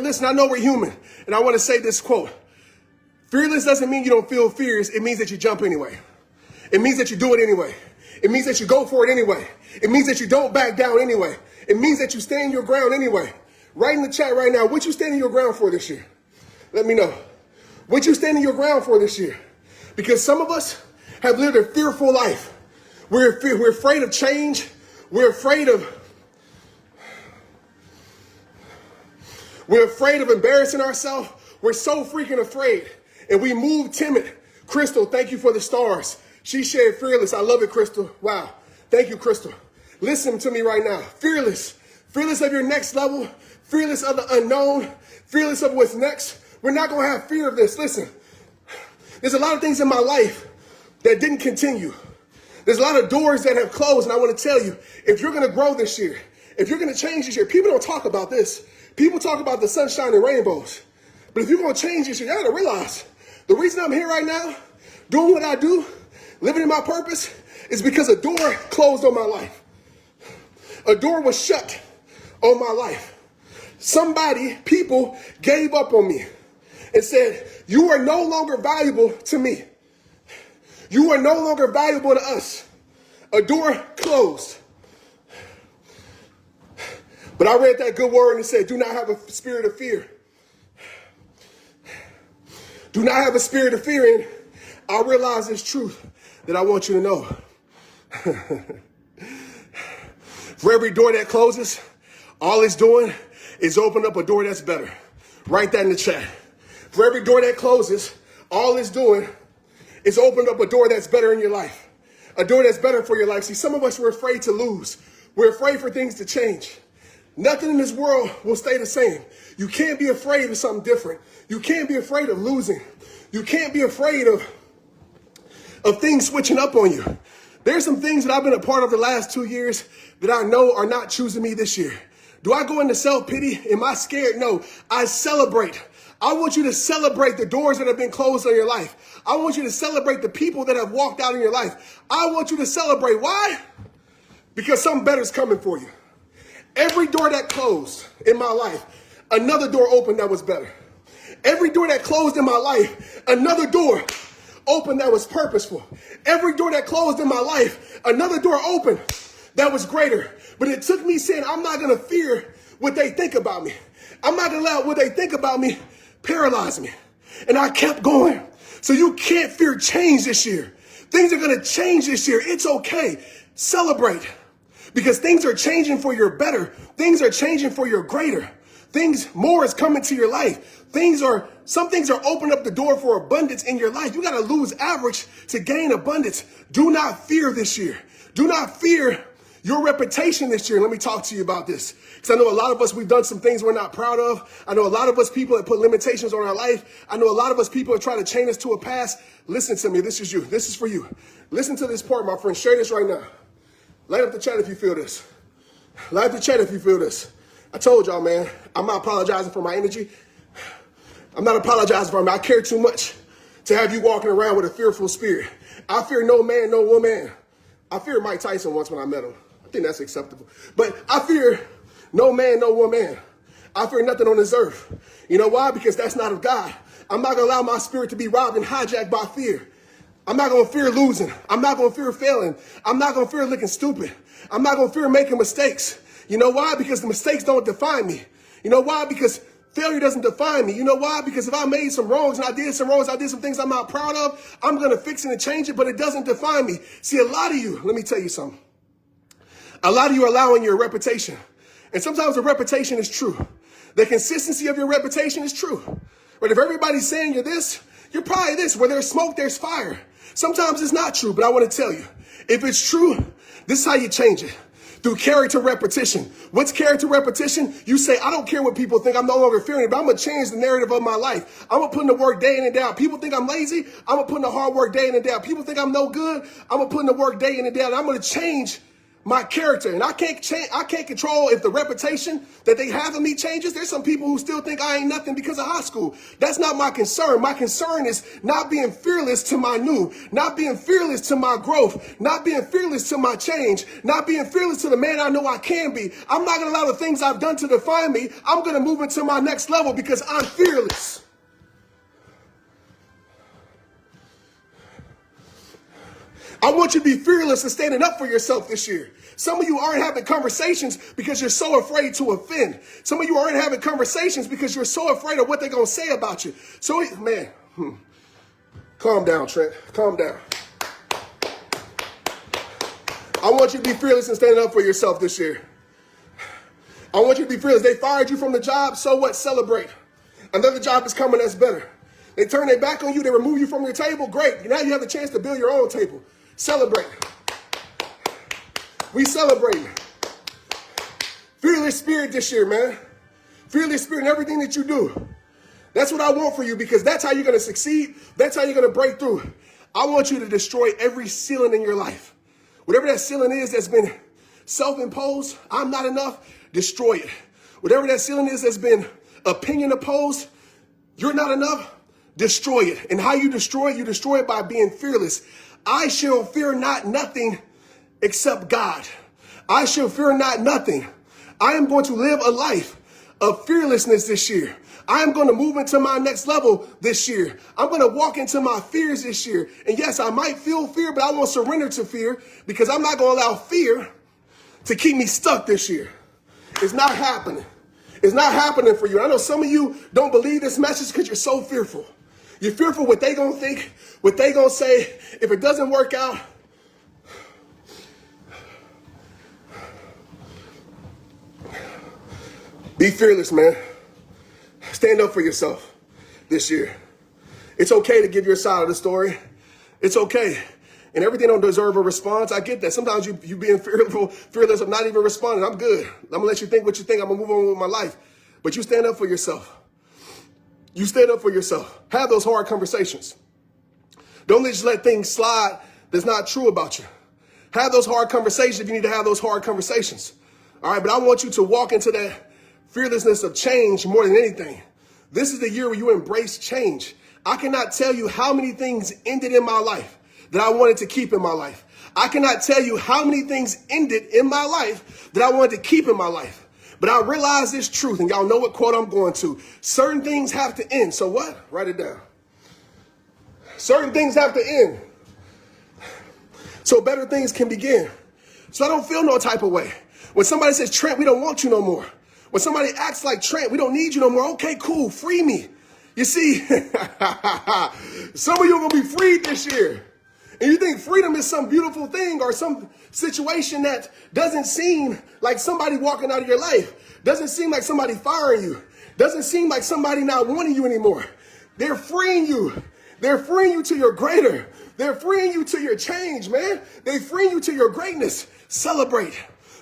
Listen, I know we're human, and I want to say this quote. Fearless doesn't mean you don't feel fears. It means that you jump anyway. It means that you do it anyway. It means that you go for it anyway. It means that you don't back down anyway. It means that you stand your ground anyway. Write in the chat right now, what you standing your ground for this year? Let me know. What you standing your ground for this year? Because some of us have lived a fearful life. We're afraid of change. We're afraid of embarrassing ourselves. We're so freaking afraid. And we move timid. Crystal, thank you for the stars. She shared fearless. I love it, Crystal. Wow. Thank you, Crystal. Listen to me right now. Fearless. Fearless of your next level. Fearless of the unknown. Fearless of what's next. We're not going to have fear of this. Listen, there's a lot of things in my life that didn't continue. There's a lot of doors that have closed. And I want to tell you, if you're going to grow this year, if you're going to change this year, people don't talk about this. People talk about the sunshine and rainbows. But if you're going to change this year, you got to realize the reason I'm here right now, doing what I do, living in my purpose, is because a door closed on my life. A door was shut on my life. People gave up on me and said, you are no longer valuable to me. You are no longer valuable to us. A door closed. But I read that good word and it said, do not have a spirit of fear. Do not have a spirit of fear. And I realize this truth that I want you to know. For every door that closes, all it's doing is open up a door that's better. Write that in the chat. For every door that closes, all it's doing is open up a door that's better in your life. A door that's better for your life. See, some of us, we're afraid to lose. We're afraid for things to change. Nothing in this world will stay the same. You can't be afraid of something different. You can't be afraid of losing. You can't be afraid of things switching up on you. There's some things that I've been a part of the last 2 years that I know are not choosing me this year. Do I go into self-pity? Am I scared? No, I celebrate. I want you to celebrate the doors that have been closed in your life. I want you to celebrate the people that have walked out in your life. I want you to celebrate. Why? Because something better is coming for you. Every door that closed in my life, another door opened that was better. Every door that closed in my life, another door opened that was purposeful. Every door that closed in my life, another door opened that was greater. But it took me saying, I'm not going to fear what they think about me. I'm not going to allow what they think about me paralyze me. And I kept going. So you can't fear change this year. Things are going to change this year. It's okay. Celebrate. Because things are changing for your better. Things are changing for your greater. More is coming to your life. Some things are opening up the door for abundance in your life. You got to lose average to gain abundance. Do not fear this year. Do not fear your reputation this year. Let me talk to you about this. Because I know a lot of us, we've done some things we're not proud of. I know a lot of us people that put limitations on our life. I know a lot of us people that try to chain us to a past. Listen to me. This is you. This is for you. Listen to this part, my friend. Share this right now. Light up the chat if you feel this. Light up the chat if you feel this. I told y'all, man, I'm not apologizing for my energy. I'm not apologizing for me. I care too much to have you walking around with a fearful spirit. I fear no man, no woman. I feared Mike Tyson once when I met him. I think that's acceptable. But I fear no man, no woman. I fear nothing on this earth. You know why? Because that's not of God. I'm not going to allow my spirit to be robbed and hijacked by fear. I'm not going to fear losing. I'm not going to fear failing. I'm not going to fear looking stupid. I'm not going to fear making mistakes. You know why? Because the mistakes don't define me. You know why? Because failure doesn't define me. You know why? Because if I made some wrongs and I did some wrongs, I did some things I'm not proud of, I'm going to fix it and change it, but it doesn't define me. See, a lot of you, let me tell you something. A lot of you are allowing your reputation. And sometimes the reputation is true. The consistency of your reputation is true. But if everybody's saying you're this, you're probably this. Where there's smoke, there's fire. Sometimes it's not true, but I want to tell you, if it's true, this is how you change it. Through character repetition. What's character repetition? You say, I don't care what people think. I'm no longer fearing it, but I'm going to change the narrative of my life. I'm going to put in the work day in and day out. People think I'm lazy. I'm going to put in the hard work day in and day out. People think I'm no good. I'm going to put in the work day in and day out. I'm going to change my character. And I can't control if the reputation that they have of me changes. There's some people who still think I ain't nothing because of high school. That's not my concern. My concern is not being fearless to my new, not being fearless to my growth, not being fearless to my change, not being fearless to the man I know I can be. I'm not going to allow the things I've done to define me. I'm going to move into my next level because I'm fearless. I want you to be fearless and standing up for yourself this year. Some of you aren't having conversations because you're so afraid to offend. Some of you aren't having conversations because you're so afraid of what they're going to say about you. So, man, calm down, Trent. Calm down. I want you to be fearless and standing up for yourself this year. I want you to be fearless. They fired you from the job, so what? Celebrate. Another job is coming that's better. They turn their back on you, they remove you from your table, great. Now you have a chance to build your own table. Celebrate. We celebrate. Fearless spirit this year, man. Fearless spirit in everything that you do. That's what I want for you because that's how you're going to succeed. That's how you're going to break through. I want you to destroy every ceiling in your life. Whatever that ceiling is that's been self-imposed, I'm not enough, destroy it. Whatever that ceiling is that's been opinion opposed, you're not enough, destroy it. And how you destroy it by being fearless. I shall fear not nothing except God. I shall fear not nothing. I am going to live a life of fearlessness this year. I am going to move into my next level this year. I'm going to walk into my fears this year. And yes, I might feel fear, but I won't surrender to fear because I'm not going to allow fear to keep me stuck this year. It's not happening. It's not happening for you. I know some of you don't believe this message because you're so fearful. You're fearful what they gonna think, what they gonna say. If it doesn't work out, be fearless, man. Stand up for yourself this year. It's okay to give your side of the story. It's okay. And everything don't deserve a response. I get that. Sometimes you being fearless of not even responding. I'm good. I'm gonna let you think what you think. I'm gonna move on with my life. But you stand up for yourself. You stand up for yourself. Have those hard conversations. Don't just let things slide that's not true about you. Have those hard conversations if you need to have those hard conversations. All right, but I want you to walk into that fearlessness of change more than anything. This is the year where you embrace change. I cannot tell you how many things ended in my life that I wanted to keep in my life. I cannot tell you how many things ended in my life that I wanted to keep in my life. But I realize this truth, and y'all know what quote I'm going to. Certain things have to end. So what? Write it down. Certain things have to end so better things can begin. So I don't feel no type of way. When somebody says, Trent, we don't want you no more. When somebody acts like Trent, we don't need you no more. Okay, cool, free me. You see, some of you are going to be freed this year. And you think freedom is some beautiful thing or some situation that doesn't seem like somebody walking out of your life. Doesn't seem like somebody firing you. Doesn't seem like somebody not wanting you anymore. They're freeing you. They're freeing you to your greater. They're freeing you to your change, man. They're freeing you to your greatness. Celebrate.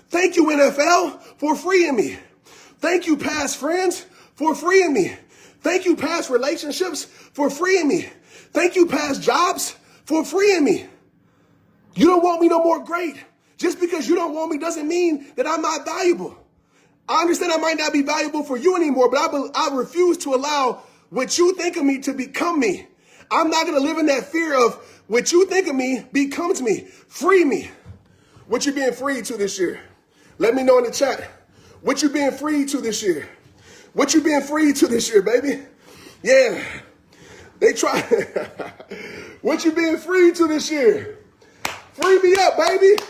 Thank you, NFL, for freeing me. Thank you, past friends, for freeing me. Thank you, past relationships, for freeing me. Thank you, past jobs, for freeing me. You don't want me no more, great. Just because you don't want me doesn't mean that I'm not valuable. I understand I might not be valuable for you anymore, but I refuse to allow what you think of me to become me. I'm not going to live in that fear of what you think of me becomes me. Free me. What you being freed to this year? Let me know in the chat. What you being freed to this year? What you being freed to this year, baby? Yeah. They try. What you being freed to this year? Free me up, baby.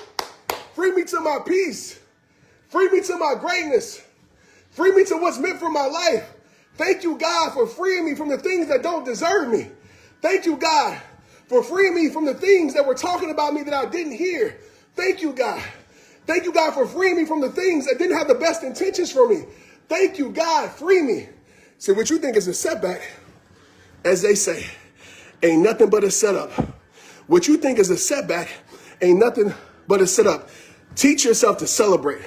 Free me to my peace. Free me to my greatness. Free me to what's meant for my life. Thank you, God, for freeing me from the things that don't deserve me. Thank you, God, for freeing me from the things that were talking about me that I didn't hear. Thank you, God. Thank you, God, for freeing me from the things that didn't have the best intentions for me. Thank you, God, free me. See, what you think is a setback, as they say, ain't nothing but a setup. What you think is a setback ain't nothing but a setup. Teach yourself to celebrate.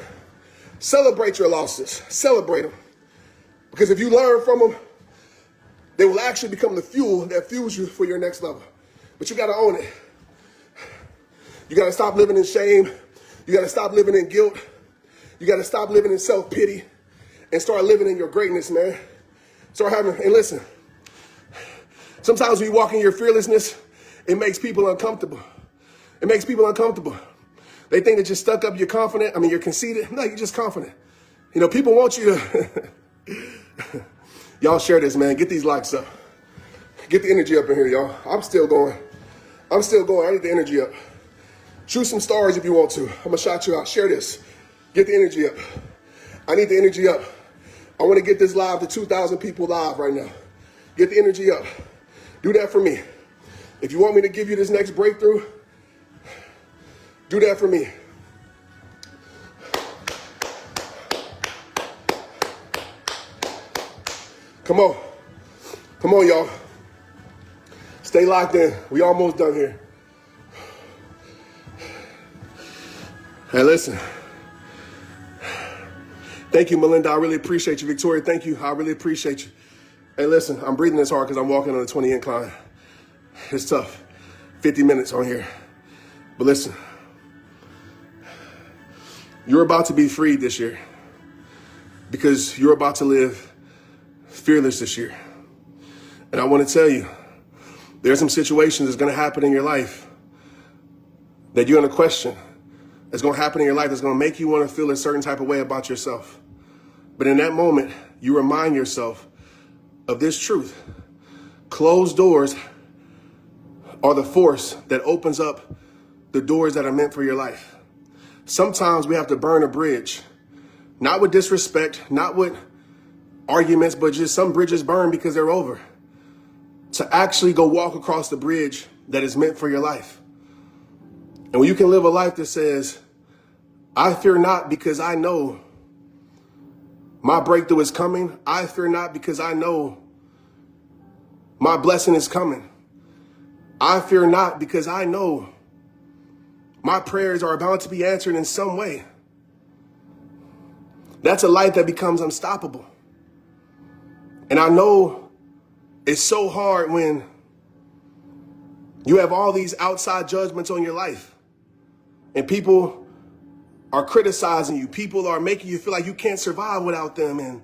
Celebrate your losses. Celebrate them. Because if you learn from them, they will actually become the fuel that fuels you for your next level. But you got to own it. You got to stop living in shame. You got to stop living in guilt. You got to stop living in self-pity and start living in your greatness, man. Start having, and listen, sometimes when you walk in your fearlessness, it makes people uncomfortable. It makes people uncomfortable. They think that you're stuck up, you're confident. I mean, you're conceited. No, you're just confident. You know, people want you to, y'all share this, man. Get these likes up. Get the energy up in here, y'all. I'm still going. I need the energy up. Shoot some stars if you want to. I'm going to shout you out. Share this. Get the energy up. I need the energy up. I want to get this live to 2,000 people live right now. Get the energy up. Do that for me. If you want me to give you this next breakthrough, do that for me. Come on. Come on, y'all. Stay locked in. We almost done here. Hey, listen. Thank you, Melinda. I really appreciate you. Victoria, thank you. I really appreciate you. Hey, listen, I'm breathing this hard because I'm walking on a 20 incline. It's tough. 50 minutes on here. But listen, you're about to be freed this year because you're about to live fearless this year. And I want to tell you, there's some situations that's going to happen in your life that you're going to question. That's going to happen in your life that's going to make you want to feel a certain type of way about yourself. But in that moment, you remind yourself of this truth. Closed doors are the force that opens up the doors that are meant for your life. Sometimes we have to burn a bridge, not with disrespect, not with arguments, but just some bridges burn because they're over, to actually go walk across the bridge that is meant for your life. And when you can live a life that says, I fear not because I know my breakthrough is coming. I fear not because I know my blessing is coming. I fear not because I know my prayers are about to be answered in some way. That's a life that becomes unstoppable. And I know it's so hard when you have all these outside judgments on your life and people are criticizing you. People are making you feel like you can't survive without them. And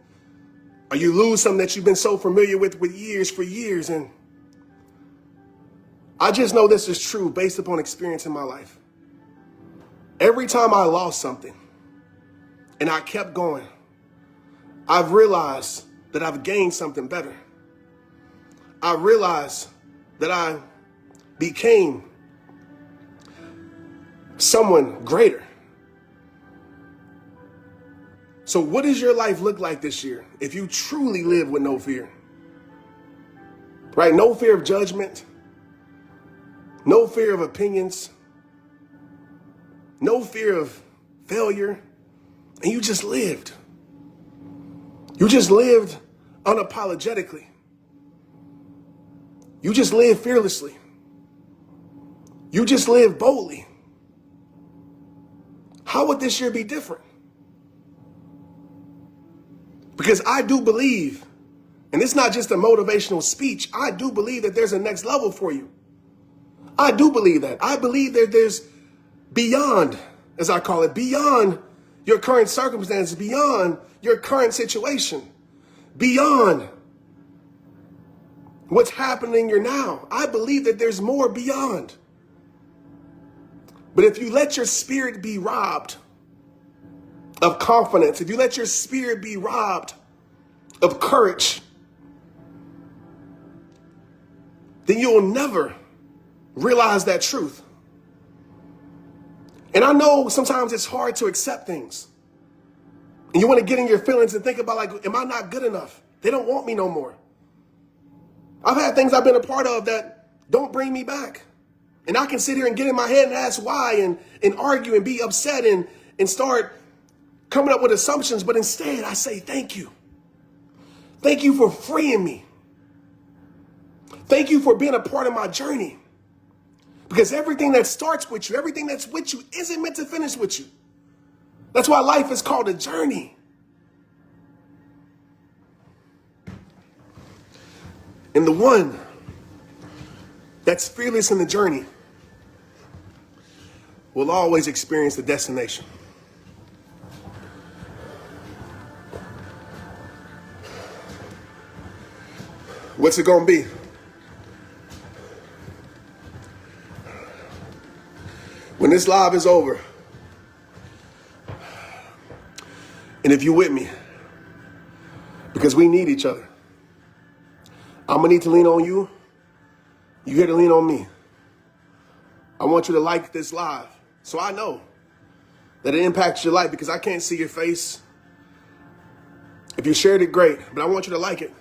or you lose something that you've been so familiar with for years. And I just know this is true based upon experience in my life. Every time I lost something and I kept going, I've realized that I've gained something better. I realized that I became someone greater. So what does your life look like this year if you truly live with no fear? Right? No fear of judgment. No fear of opinions. No fear of failure. And you just lived. You just lived unapologetically. You just lived fearlessly. You just lived boldly. How would this year be different? Because I do believe, and it's not just a motivational speech, I do believe that there's a next level for you. I do believe that. I believe that there's beyond, as I call it, beyond your current circumstances, beyond your current situation, beyond what's happening in your now. I believe that there's more beyond. But if you let your spirit be robbed of confidence, if you let your spirit be robbed of courage, then you will never realize that truth. And I know sometimes it's hard to accept things. And you want to get in your feelings and think about, like, am I not good enough? They don't want me no more. I've had things I've been a part of that don't bring me back. And I can sit here and get in my head and ask why and argue and be upset and start coming up with assumptions. But instead, I say, thank you. Thank you for freeing me. Thank you for being a part of my journey. Because everything that starts with you, everything that's with you isn't meant to finish with you. That's why life is called a journey. And the one that's fearless in the journey will always experience the destination. What's it going to be? When this live is over, and if you're with me, because we need each other, I'm going to need to lean on you. You got to lean on me. I want you to like this live so I know that it impacts your life, because I can't see your face. If you shared it, great, but I want you to like it.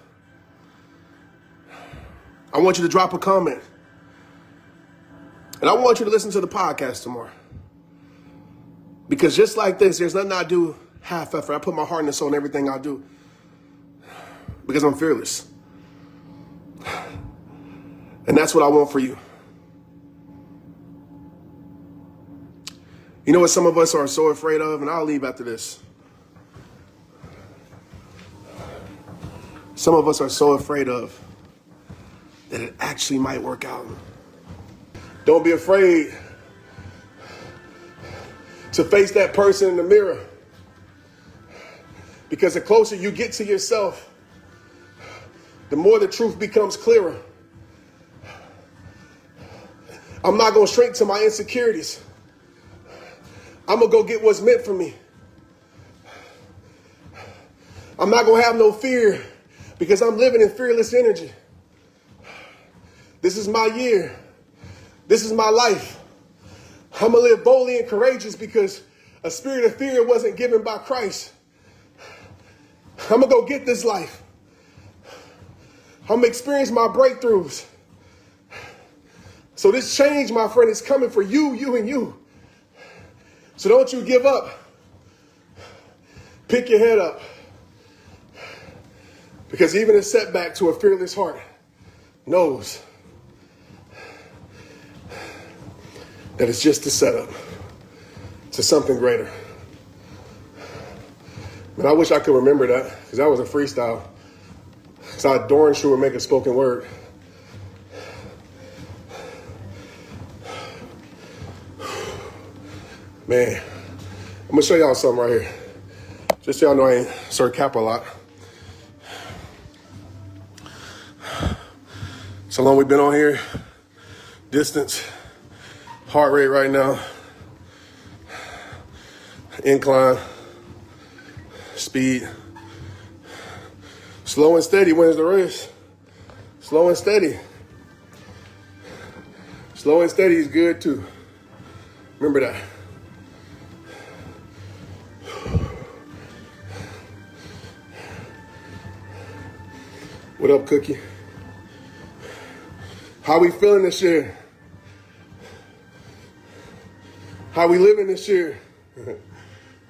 I want you to drop a comment. And I want you to listen to the podcast tomorrow. Because just like this, there's nothing I do half effort. I put my heart and soul in everything I do. Because I'm fearless. And that's what I want for you. You know what some of us are so afraid of? And I'll leave after this. Some of us are so afraid of that it actually might work out. Don't be afraid to face that person in the mirror. Because the closer you get to yourself, the more the truth becomes clearer. I'm not going to shrink to my insecurities. I'm going to go get what's meant for me. I'm not going to have no fear because I'm living in fearless energy. This is my year. This is my life. I'm going to live boldly and courageous because a spirit of fear wasn't given by Christ. I'm going to go get this life. I'm going to experience my breakthroughs. So this change, my friend, is coming for you, you, and you. So don't you give up. Pick your head up. Because even a setback to a fearless heart knows that it's just a setup to something greater. And I wish I could remember that, because that was a freestyle. So I darn sure would make a spoken word. Man, I'm going to show y'all something right here. Just so y'all know I ain't Sir Cap a lot. So long we've been on here. Distance, heart rate right now, incline, speed. Slow and steady wins the race. Slow and steady. Slow and steady is good too. Remember that. What up, Cookie? How we feeling this year? How we living this year?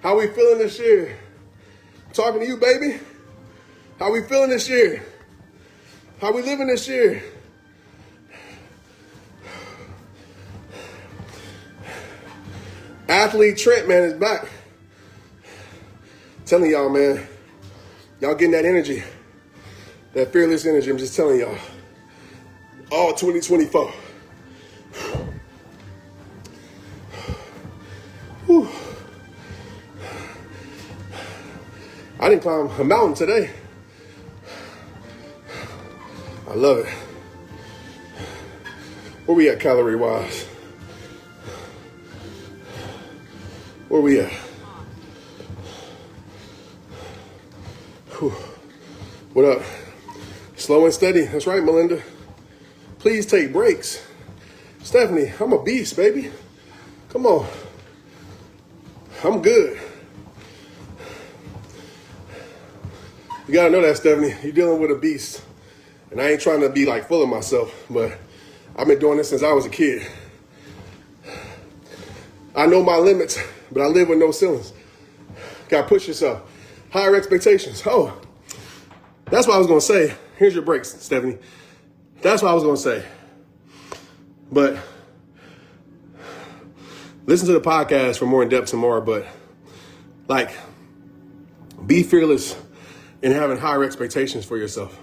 How we feeling this year? I'm talking to you, baby. How we feeling this year? How we living this year? Athlete Trent, man, is back. Telling y'all, man, y'all getting that energy. That fearless energy, I'm just telling y'all. All 2024. Whew. I didn't climb a mountain today. I love it. Where we at calorie-wise? Where we at? Whew. What up? Slow and steady. That's right, Melinda. Please take breaks. Stephanie, I'm a beast, baby. Come on. I'm good. You gotta know that, Stephanie. You're dealing with a beast. And I ain't trying to be like full of myself, but I've been doing this since I was a kid. I know my limits, but I live with no ceilings. Gotta push yourself. Higher expectations. Oh, that's what I was gonna say. Here's your breaks, Stephanie. That's what I was gonna say. But listen to the podcast for more in depth tomorrow, but like, be fearless in having higher expectations for yourself.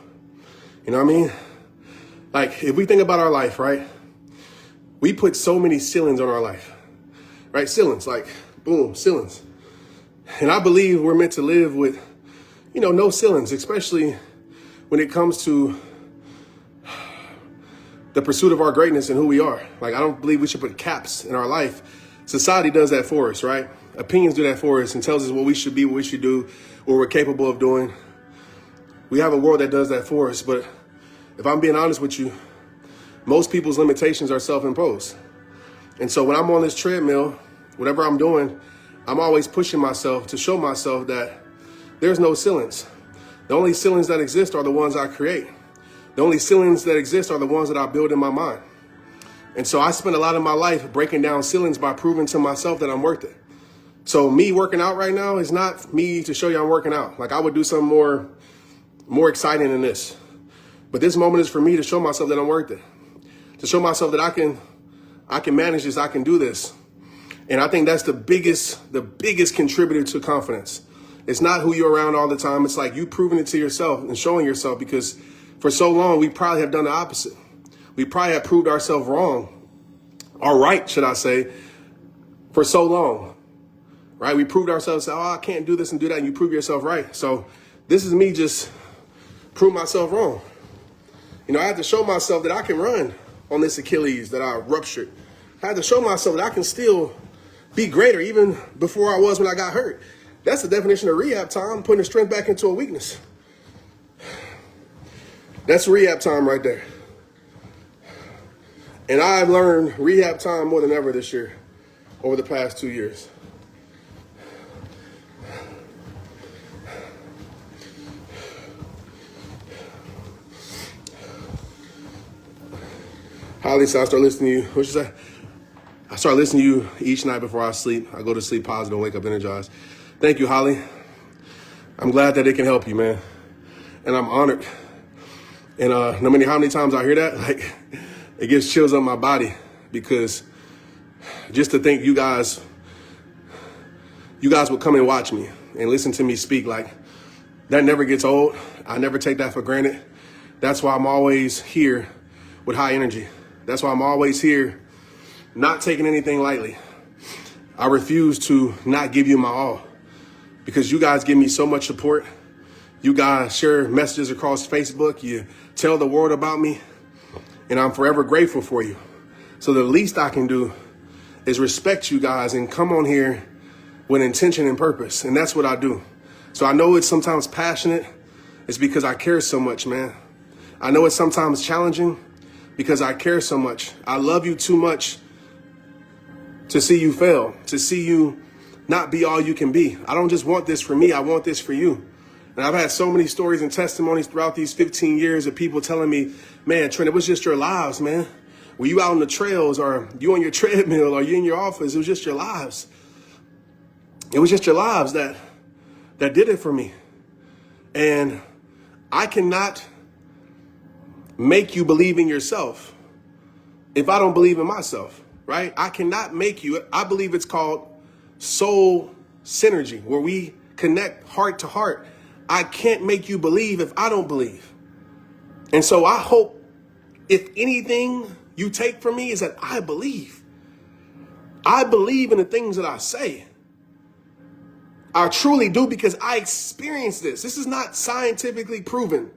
You know what I mean? Like, if we think about our life, right? We put so many ceilings on our life. right? Ceilings, like boom, ceilings. And I believe we're meant to live with, no ceilings, especially when it comes to the pursuit of our greatness and who we are. Like, I don't believe we should put caps in our life. Society does that for us, right? Opinions do that for us and tells us what we should be, what we should do, what we're capable of doing. We have a world that does that for us. But if I'm being honest with you, most people's limitations are self-imposed. And so when I'm on this treadmill, whatever I'm doing, I'm always pushing myself to show myself that there's no ceilings. The only ceilings that exist are the ones I create. The only ceilings that exist are the ones that I build in my mind. And so I spend a lot of my life breaking down ceilings by proving to myself that I'm worth it. So me working out right now is not me to show you I'm working out. Like, I would do something more exciting than this. But this moment is for me to show myself that I'm worth it. To show myself that I can manage this, I can do this. And I think that's the biggest contributor to confidence. It's not who you're around all the time. It's like you proving it to yourself and showing yourself, because for so long, we probably have done the opposite. We probably have proved ourselves wrong, or right, should I say, for so long, right? We proved ourselves, I can't do this and do that, and you prove yourself right. So this is me just prove myself wrong. I had to show myself that I can run on this Achilles that I ruptured. I had to show myself that I can still be greater even before I was when I got hurt. That's the definition of rehab time, putting the strength back into a weakness. That's rehab time right there. And I've learned rehab time more than ever this year, over the past 2 years. Holly, so I start listening to you. What you say? I start listening to you each night before I sleep. I go to sleep positive and wake up energized. Thank you, Holly. I'm glad that it can help you, man. And I'm honored. And no matter how many times I hear that, like, it gives chills up my body, because just to think you guys would come and watch me and listen to me speak, like, that never gets old. I never take that for granted. That's why I'm always here with high energy. That's why I'm always here, not taking anything lightly. I refuse to not give you my all, because you guys give me so much support. You guys share messages across Facebook. You tell the world about me, and I'm forever grateful for you. So the least I can do is respect you guys and come on here with intention and purpose. And that's what I do. So I know it's sometimes passionate. It's because I care so much, man. I know it's sometimes challenging because I care so much. I love you too much to see you fail, to see you not be all you can be. I don't just want this for me. I want this for you. And I've had so many stories and testimonies throughout these 15 years of people telling me, man, Trent, it was just your lives, man. Were you out on the trails, or you on your treadmill, or you in your office? It was just your lives. It was just your lives that did it for me. And I cannot make you believe in yourself if I don't believe in myself, right? I cannot make you. I believe it's called soul synergy, where we connect heart to heart. I can't make you believe if I don't believe. And so I hope, if anything you take from me, is that I believe. I believe in the things that I say. I truly do, because I experienced this. This is not scientifically proven.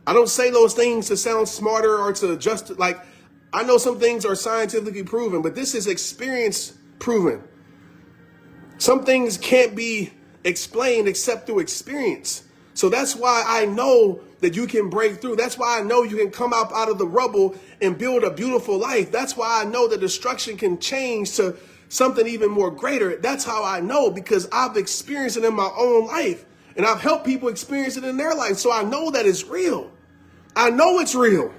I don't say those things to sound smarter or to just, like, I know some things are scientifically proven, but this is experience proven. Some things can't be explained except through experience. So that's why I know that you can break through. That's why I know you can come up out of the rubble and build a beautiful life. That's why I know that destruction can change to something even more greater. That's how I know, because I've experienced it in my own life, and I've helped people experience it in their life. So I know that it's real. I know it's real.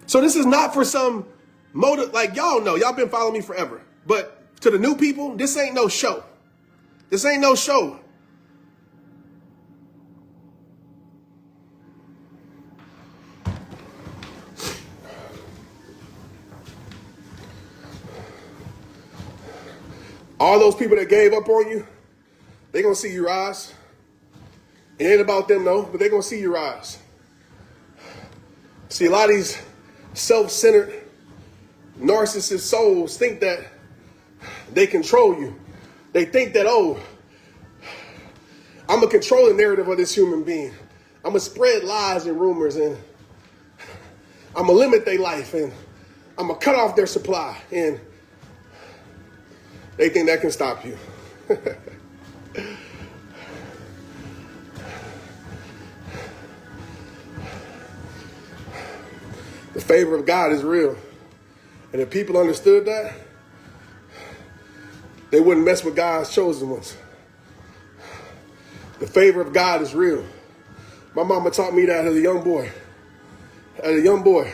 So this is not for some motive. Like, y'all know, y'all been following me forever. But to the new people, this ain't no show. This ain't no show. All those people that gave up on you, they're going to see you rise. It ain't about them, though, but they're going to see you rise. See, a lot of these self-centered, narcissist souls think that They control you. They think that, oh, I'm going to control the narrative of this human being. I'm going to spread lies and rumors, and I'm going to limit their life, and I'm going to cut off their supply. And they think that can stop you. The favor of God is real. And if people understood that, they wouldn't mess with God's chosen ones. The favor of God is real. My mama taught me that as a young boy. As a young boy,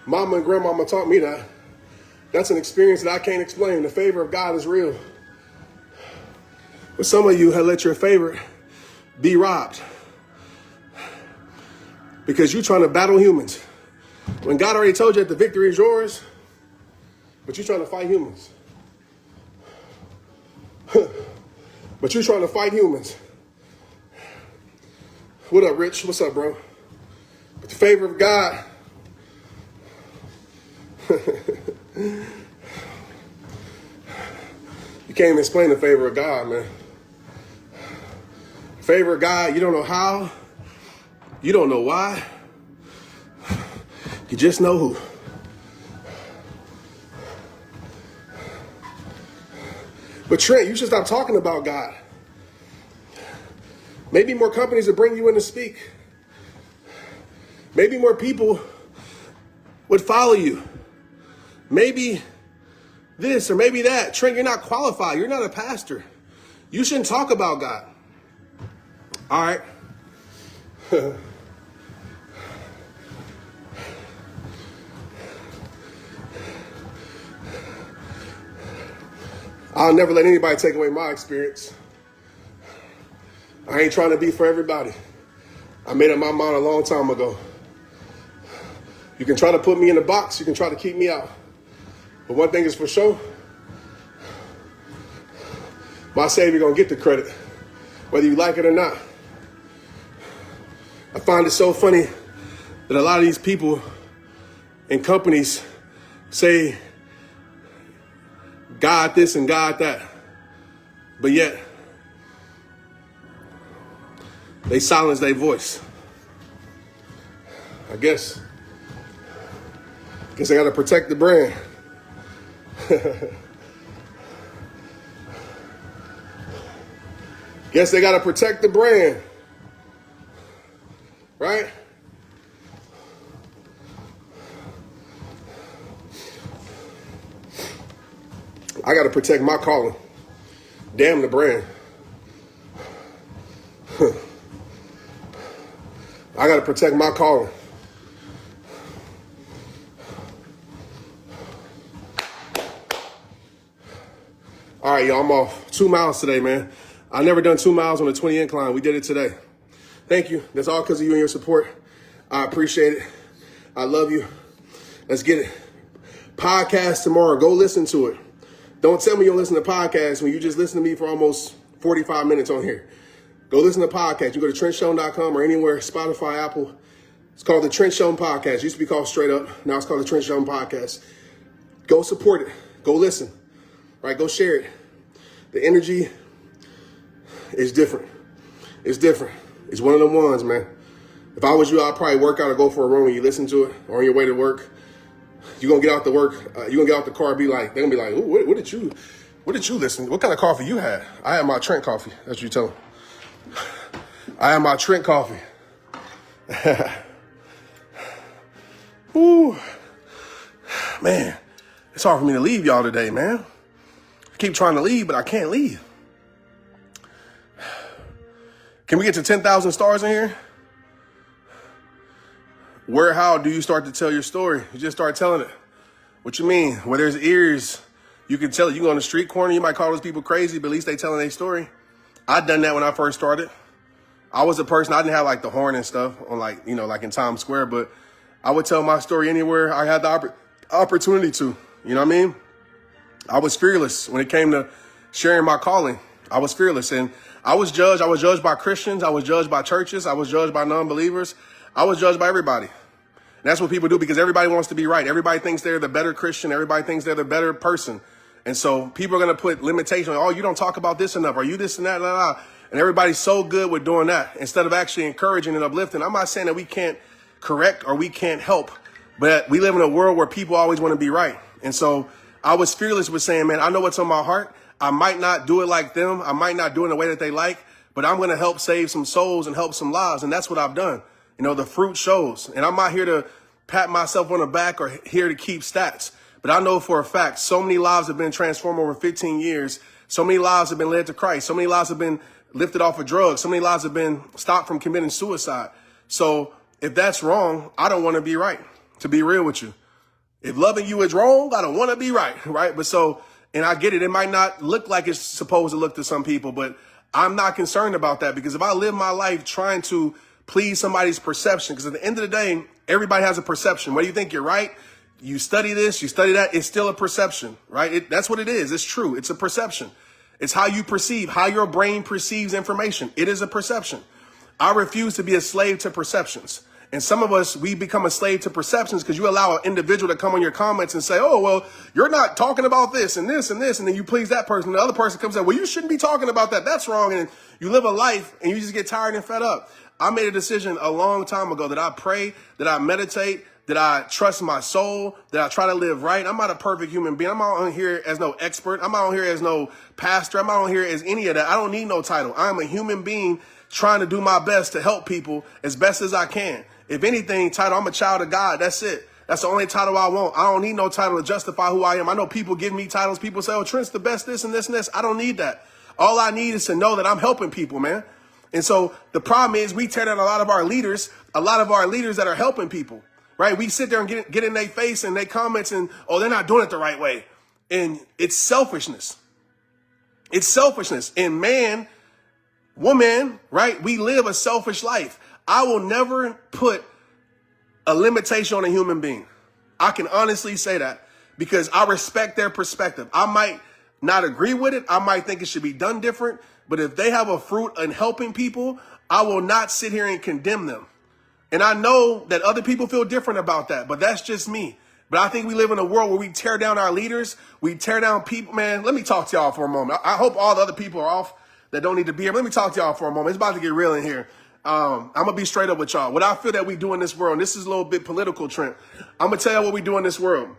mama and grandmama taught me that. That's an experience that I can't explain. The favor of God is real. But some of you have let your favor be robbed because you're trying to battle humans. When God already told you that the victory is yours, but you're trying to fight humans. But you're trying to fight humans. What up, Rich? What's up, bro? With the favor of God. You can't even explain the favor of God, man. The favor of God, you don't know how. You don't know why. You just know who. But Trent, you should stop talking about God. Maybe more companies will bring you in to speak. Maybe more people would follow you. Maybe this or maybe that. Trent, you're not qualified. You're not a pastor. You shouldn't talk about God. All right. I'll never let anybody take away my experience. I ain't trying to be for everybody. I made up my mind a long time ago. You can try to put me in a box. You can try to keep me out. But one thing is for sure, my Savior gonna get the credit, whether you like it or not. I find it so funny that a lot of these people and companies say God this and God that, but yet they silence their voice. I guess I gotta protect the brand. Guess they gotta protect the brand, right? I gotta protect my calling. Damn the brand. I gotta protect my calling. All right, y'all, I'm off. 2 miles today, man. I never done 2 miles on a 20 incline. We did it today. Thank you. That's all because of you and your support. I appreciate it. I love you. Let's get it. Podcast tomorrow. Go listen to it. Don't tell me you don't listen to podcasts when you just listen to me for almost 45 minutes on here. Go listen to podcasts. You go to TrentShelton.com or anywhere, Spotify, Apple. It's called the Trent Shelton Podcast. It used to be called Straight Up. Now it's called the Trent Shelton Podcast. Go support it. Go listen. Right? Go share it. The energy is different. It's different. It's one of them ones, man. If I was you, I'd probably work out or go for a run when you listen to it or on your way to work. You're going to get out to work. You're going to get out the car and be like, they're going to be like, ooh, what did you listen to? What kind of coffee you had? I had my Trent coffee. That's what you tell them. I had my Trent coffee. Ooh, man, it's hard for me to leave y'all today, man. I keep trying to leave, but I can't leave. Can we get to 10,000 stars in here? How do you start to tell your story? You just start telling it. What you mean? Where there's ears, you can tell it. You go on the street corner, you might call those people crazy, but at least they telling their story. I done that when I first started. I was a person, I didn't have like the horn and stuff on like in Times Square, but I would tell my story anywhere I had the opportunity to, you know what I mean? I was fearless when it came to sharing my calling. I was fearless and I was judged. I was judged by Christians. I was judged by churches. I was judged by non-believers. I was judged by everybody. And that's what people do because everybody wants to be right. Everybody thinks they're the better Christian. Everybody thinks they're the better person. And so people are going to put limitations. Oh, you don't talk about this enough. Are you this and that? Blah, blah. And everybody's so good with doing that instead of actually encouraging and uplifting. I'm not saying that we can't correct or we can't help, but we live in a world where people always want to be right. And so I was fearless with saying, man, I know what's on my heart. I might not do it like them. I might not do it in the way that they like, but I'm going to help save some souls and help some lives. And that's what I've done. You know, the fruit shows. And I'm not here to pat myself on the back or here to keep stats. But I know for a fact, so many lives have been transformed over 15 years. So many lives have been led to Christ. So many lives have been lifted off of drugs. So many lives have been stopped from committing suicide. So if that's wrong, I don't want to be right, to be real with you. If loving you is wrong, I don't want to be right, right? But so, and I get it. It might not look like it's supposed to look to some people, but I'm not concerned about that, because if I live my life trying to please somebody's perception, because at the end of the day, everybody has a perception. Whether you think you're right, you study this, you study that, it's still a perception, right? That's what it is. It's true. It's a perception. It's how you perceive, how your brain perceives information. It is a perception. I refuse to be a slave to perceptions. And some of us, we become a slave to perceptions because you allow an individual to come on your comments and say, oh, well, you're not talking about this and this and this. And then you please that person. The other person comes and says, well, you shouldn't be talking about that. That's wrong. And you live a life and you just get tired and fed up. I made a decision a long time ago that I pray, that I meditate, that I trust my soul, that I try to live right. I'm not a perfect human being. I'm not on here as no expert. I'm not on here as no pastor. I'm not on here as any of that. I don't need no title. I'm a human being trying to do my best to help people as best as I can. If anything, title, I'm a child of God. That's it. That's the only title I want. I don't need no title to justify who I am. I know people give me titles. People say, oh, Trent's the best this and this and this. I don't need that. All I need is to know that I'm helping people, man. And so the problem is we tear down a lot of our leaders that are helping people, right? We sit there and get in their face and they comments and, oh, they're not doing it the right way. And it's selfishness. It's selfishness. And man, woman, right? We live a selfish life. I will never put a limitation on a human being. I can honestly say that because I respect their perspective. I might not agree with it. I might think it should be done different. But if they have a fruit in helping people, I will not sit here and condemn them. And I know that other people feel different about that, but that's just me. But I think we live in a world where we tear down our leaders. We tear down people. Man, let me talk to y'all for a moment. I hope all the other people are off that don't need to be here. Let me talk to y'all for a moment. It's about to get real in here. I'm going to be straight up with y'all. What I feel that we do in this world, and this is a little bit political, Trent. I'm going to tell you what we do in this world.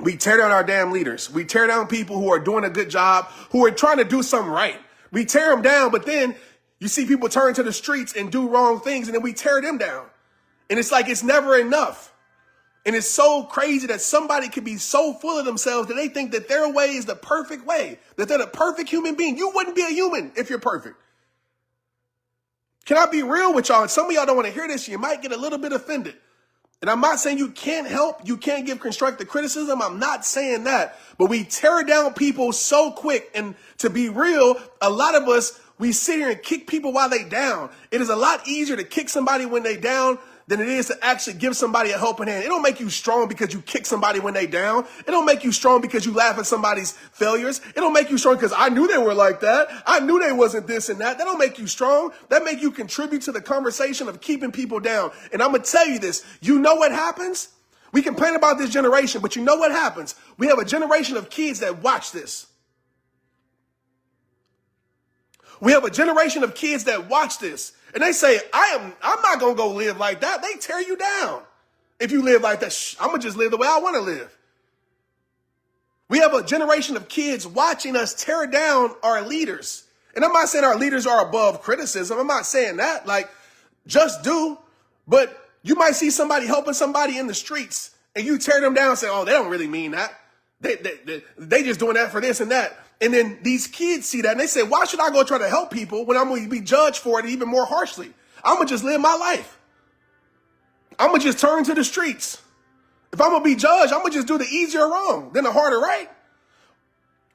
We tear down our damn leaders. We tear down people who are doing a good job, who are trying to do something right. We tear them down, but then you see people turn to the streets and do wrong things, and then we tear them down. And it's like it's never enough. And it's so crazy that somebody could be so full of themselves that they think that their way is the perfect way, that they're the perfect human being. You wouldn't be a human if you're perfect. Can I be real with y'all? And some of y'all don't want to hear this. You might get a little bit offended. And I'm not saying you can't help. You can't give constructive criticism. I'm not saying that. But we tear down people so quick. And to be real, a lot of us, we sit here and kick people while they down. It is a lot easier to kick somebody when they down than it is to actually give somebody a helping hand. It don't make you strong because you kick somebody when they down. It don't make you strong because you laugh at somebody's failures. It don't make you strong because I knew they were like that. I knew they wasn't this and that. That don't make you strong. That make you contribute to the conversation of keeping people down. And I'm going to tell you this. You know what happens? We complain about this generation, but you know what happens? We have a generation of kids that watch this. We have a generation of kids that watch this. And they say, I'm not going to go live like that. They tear you down. If you live like that, I'm going to just live the way I want to live. We have a generation of kids watching us tear down our leaders. And I'm not saying our leaders are above criticism. I'm not saying that. Like, just do. But you might see somebody helping somebody in the streets and you tear them down and say, oh, they don't really mean that. They just doing that for this and that. And then these kids see that and they say, why should I go try to help people when I'm going to be judged for it even more harshly? I'm going to just live my life. I'm going to just turn to the streets. If I'm going to be judged, I'm going to just do the easier wrong than the harder right.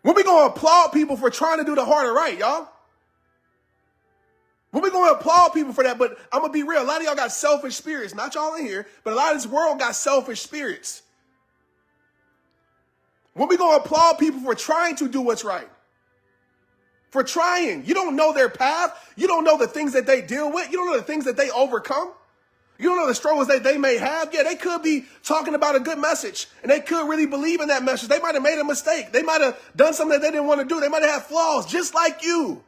When we going to applaud people for trying to do the harder right, y'all? When we going to applaud people for that? But I'm going to be real. A lot of y'all got selfish spirits. Not y'all in here, but a lot of this world got selfish spirits. When we going to applaud people for trying to do what's right, for trying, you don't know their path. You don't know the things that they deal with. You don't know the things that they overcome. You don't know the struggles that they may have. Yeah, they could be talking about a good message, and they could really believe in that message. They might have made a mistake. They might have done something that they didn't want to do. They might have had flaws just like you.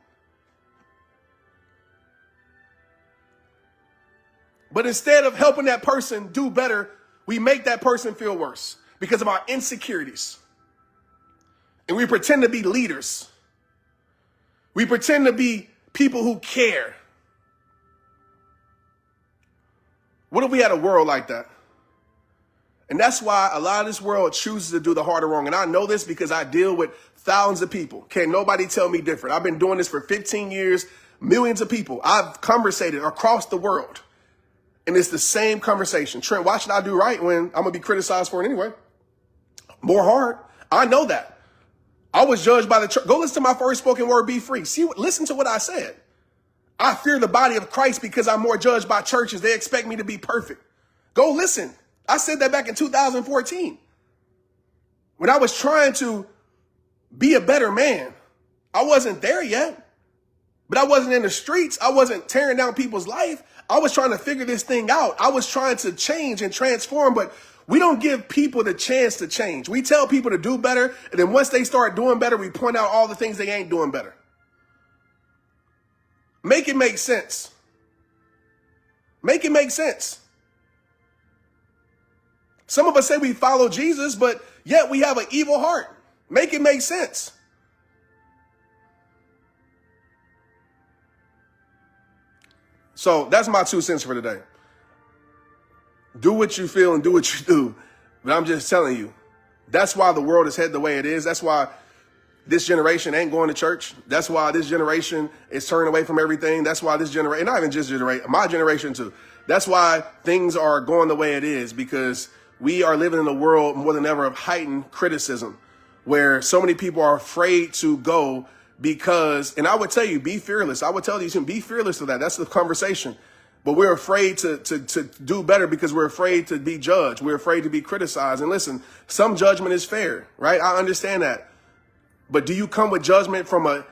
But instead of helping that person do better, we make that person feel worse because of our insecurities. And we pretend to be leaders. We pretend to be people who care. What if we had a world like that? And that's why a lot of this world chooses to do the harder wrong. And I know this because I deal with thousands of people. Can't nobody tell me different. I've been doing this for 15 years, millions of people. I've conversated across the world. And it's the same conversation. Trent, why should I do right when I'm going to be criticized for it anyway? More hard. I know that. I was judged by the church. Go listen to my first spoken word, Be Free. Listen to what I said. I fear the body of Christ because I'm more judged by churches. They expect me to be perfect. Go listen. I said that back in 2014. When I was trying to be a better man. I wasn't there yet. But I wasn't in the streets. I wasn't tearing down people's life. I was trying to figure this thing out. I was trying to change and transform, but we don't give people the chance to change. We tell people to do better, and then once they start doing better, we point out all the things they ain't doing better. Make it make sense. Make it make sense. Some of us say we follow Jesus, but yet we have an evil heart. Make it make sense. So that's my 2 cents for today. Do what you feel and do what you do. But I'm just telling you, that's why the world is headed the way it is. That's why this generation ain't going to church. That's why this generation is turning away from everything. That's why this generation, not even just generation, my generation too. That's why things are going the way it is, because we are living in a world more than ever of heightened criticism, where so many people are afraid to go because, and I would tell you, be fearless. I would tell you, be fearless of that. That's the conversation. But we're afraid to do better because we're afraid to be judged. We're afraid to be criticized. And listen, some judgment is fair, right? I understand that. But do you come with judgment from a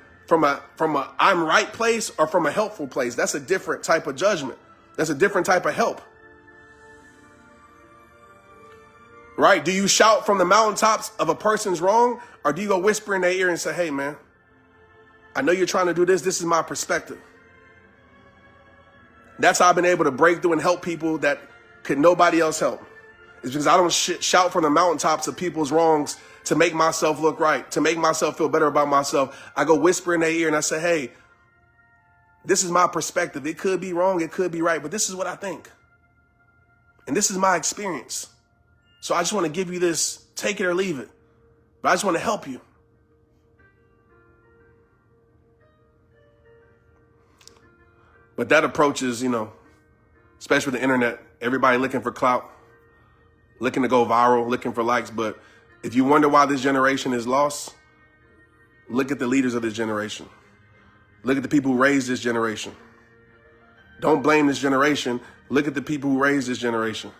I'm right place or from a helpful place? That's a different type of judgment. That's a different type of help. Right? Do you shout from the mountaintops of a person's wrong, or do you go whisper in their ear and say, hey, man, I know you're trying to do this. This is my perspective. That's how I've been able to break through and help people that could nobody else help. It's because I don't shout from the mountaintops of people's wrongs to make myself look right, to make myself feel better about myself. I go whisper in their ear and I say, hey, this is my perspective. It could be wrong. It could be right. But this is what I think. And this is my experience. So I just want to give you this, take it or leave it. But I just want to help you. But that approach is, especially with the internet, everybody looking for clout, looking to go viral, looking for likes. But if you wonder why this generation is lost, look at the leaders of this generation. Look at the people who raised this generation. Don't blame this generation. Look at the people who raised this generation.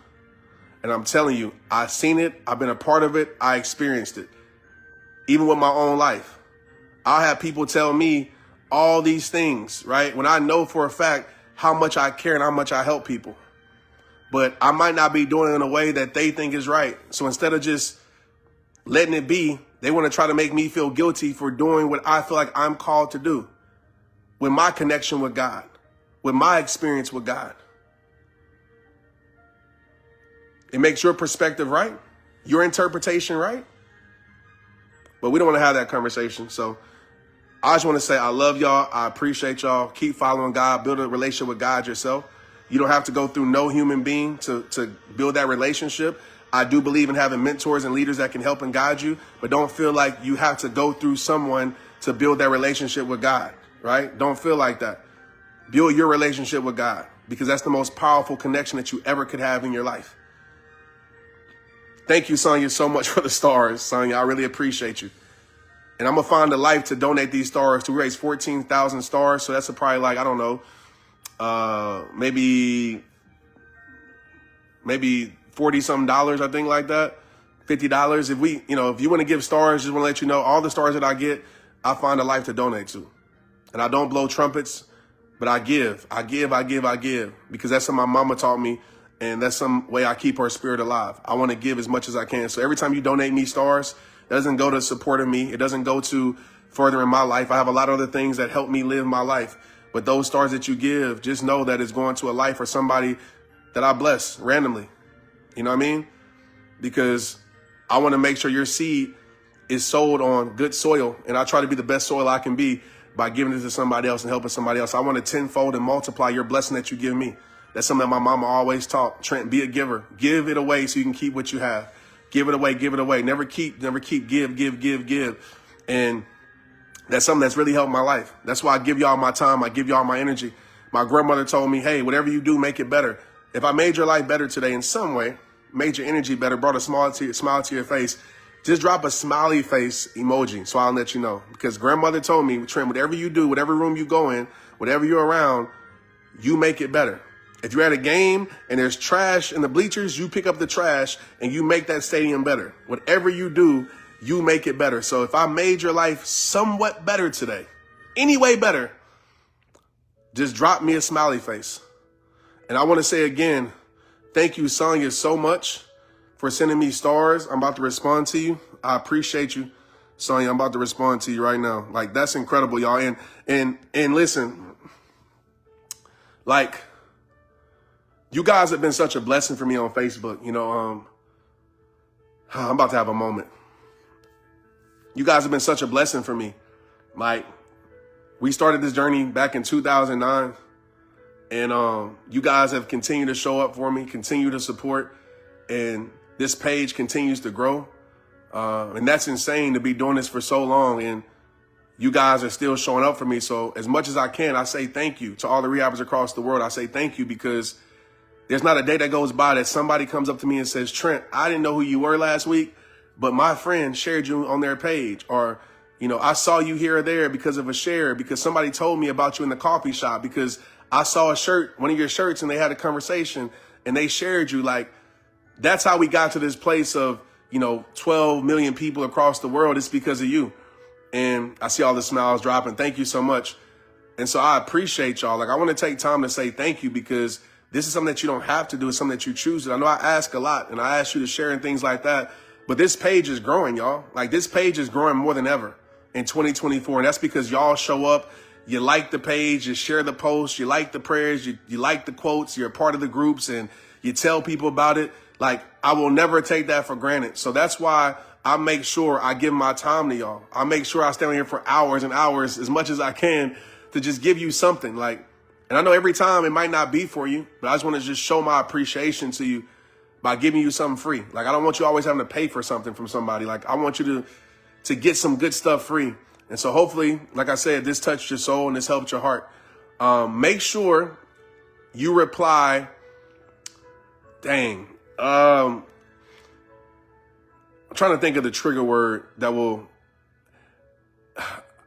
And I'm telling you, I've seen it. I've been a part of it. I experienced it. Even with my own life. I'll have people tell me all these things, right? When I know for a fact how much I care and how much I help people. But I might not be doing it in a way that they think is right. So instead of just letting it be, they want to try to make me feel guilty for doing what I feel like I'm called to do. With my connection with God. With my experience with God. It makes your perspective right. Your interpretation right. But we don't want to have that conversation. So I just want to say I love y'all. I appreciate y'all. Keep following God. Build a relationship with God yourself. You don't have to go through no human being to build that relationship. I do believe in having mentors and leaders that can help and guide you. But don't feel like you have to go through someone to build that relationship with God, right? Don't feel like that. Build your relationship with God, because that's the most powerful connection that you ever could have in your life. Thank you, Sonya, so much for the stars, Sonya. I really appreciate you. And I'm going to find a life to donate these stars to. We raise 14,000 stars. So that's probably like, I don't know, maybe $40-something, I think, like that. $50. If you want to give stars, just want to let you know, all the stars that I get, I find a life to donate to. And I don't blow trumpets. But I give because that's what my mama taught me. And that's some way I keep her spirit alive. I want to give as much as I can. So every time you donate me stars, it doesn't go to supporting me. It doesn't go to furthering my life. I have a lot of other things that help me live my life. But those stars that you give, just know that it's going to a life or somebody that I bless randomly. You know what I mean? Because I want to make sure your seed is sowed on good soil. And I try to be the best soil I can be by giving it to somebody else and helping somebody else. I want to tenfold and multiply your blessing that you give me. That's something that my mama always taught. Trent, be a giver. Give it away so you can keep what you have. Give it away, give it away. Never keep, give. And that's something that's really helped my life. That's why I give y'all my time. I give y'all my energy. My grandmother told me, hey, whatever you do, make it better. If I made your life better today in some way, made your energy better, brought a smile to your face, just drop a smiley face emoji so I'll let you know. Because grandmother told me, Trent, whatever you do, whatever room you go in, whatever you're around, you make it better. If you're at a game and there's trash in the bleachers, you pick up the trash and you make that stadium better. Whatever you do, you make it better. So if I made your life somewhat better today, any way better, just drop me a smiley face. And I want to say again, thank you, Sonya, so much for sending me stars. I'm about to respond to you. I appreciate you, Sonya. I'm about to respond to you right now. Like, that's incredible, y'all. And listen, like, you guys have been such a blessing for me on Facebook. You know, I'm about to have a moment. You guys have been such a blessing for me. Like, we started this journey back in 2009. And you guys have continued to show up for me, continue to support. And this page continues to grow. And that's insane to be doing this for so long. And you guys are still showing up for me. So as much as I can, I say thank you to all the rehabbers across the world. I say thank you because there's not a day that goes by that somebody comes up to me and says, Trent, I didn't know who you were last week, but my friend shared you on their page. Or, you know, I saw you here or there because of a share, because somebody told me about you in the coffee shop, because I saw a shirt, one of your shirts, and they had a conversation and they shared you. Like, that's how we got to this place of, you know, 12 million people across the world. It's because of you. And I see all the smiles dropping. Thank you so much. And so I appreciate y'all. Like, I want to take time to say thank you because this is something that you don't have to do. It's something that you choose to. I know I ask a lot and I ask you to share and things like that, but this page is growing, y'all. Like, this page is growing more than ever in 2024. And that's because y'all show up, you like the page, you share the posts, you like the prayers, you like the quotes, you're a part of the groups and you tell people about it. Like, I will never take that for granted. So that's why I make sure I give my time to y'all. I make sure I stay on here for hours and hours as much as I can to just give you something. Like, and I know every time it might not be for you, but I just want to just show my appreciation to you by giving you something free. Like, I don't want you always having to pay for something from somebody. Like, I want you to get some good stuff free. And so hopefully, like I said, this touched your soul and this helped your heart. Make sure you reply. Dang. I'm trying to think of the trigger word that will,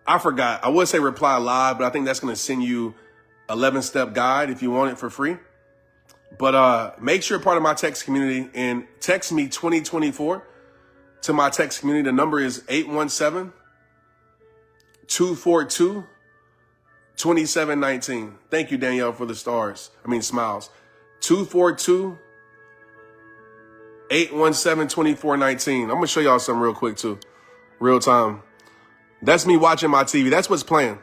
I forgot. I would say reply live, but I think that's going to send you 11-step guide if you want it for free. But make sure you're part of my text community and text me 2024 to my text community. The number is 817-242-2719. Thank you, Danielle, for the smiles. 242-817-2419. I'm going to show y'all something real quick too. Real time. That's me watching my TV. That's what's playing.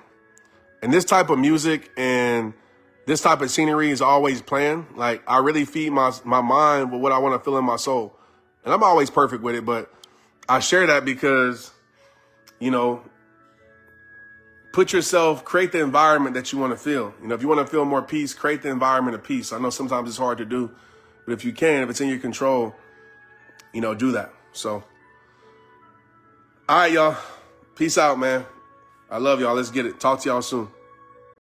And this type of music and this type of scenery is always playing. Like, I really feed my mind with what I want to feel in my soul. And I'm always perfect with it, but I share that because, you know, create the environment that you want to feel. You know, if you want to feel more peace, create the environment of peace. I know sometimes it's hard to do, but if you can, if it's in your control, you know, do that. So, all right, y'all. Peace out, man. I love y'all. Let's get it. Talk to y'all soon.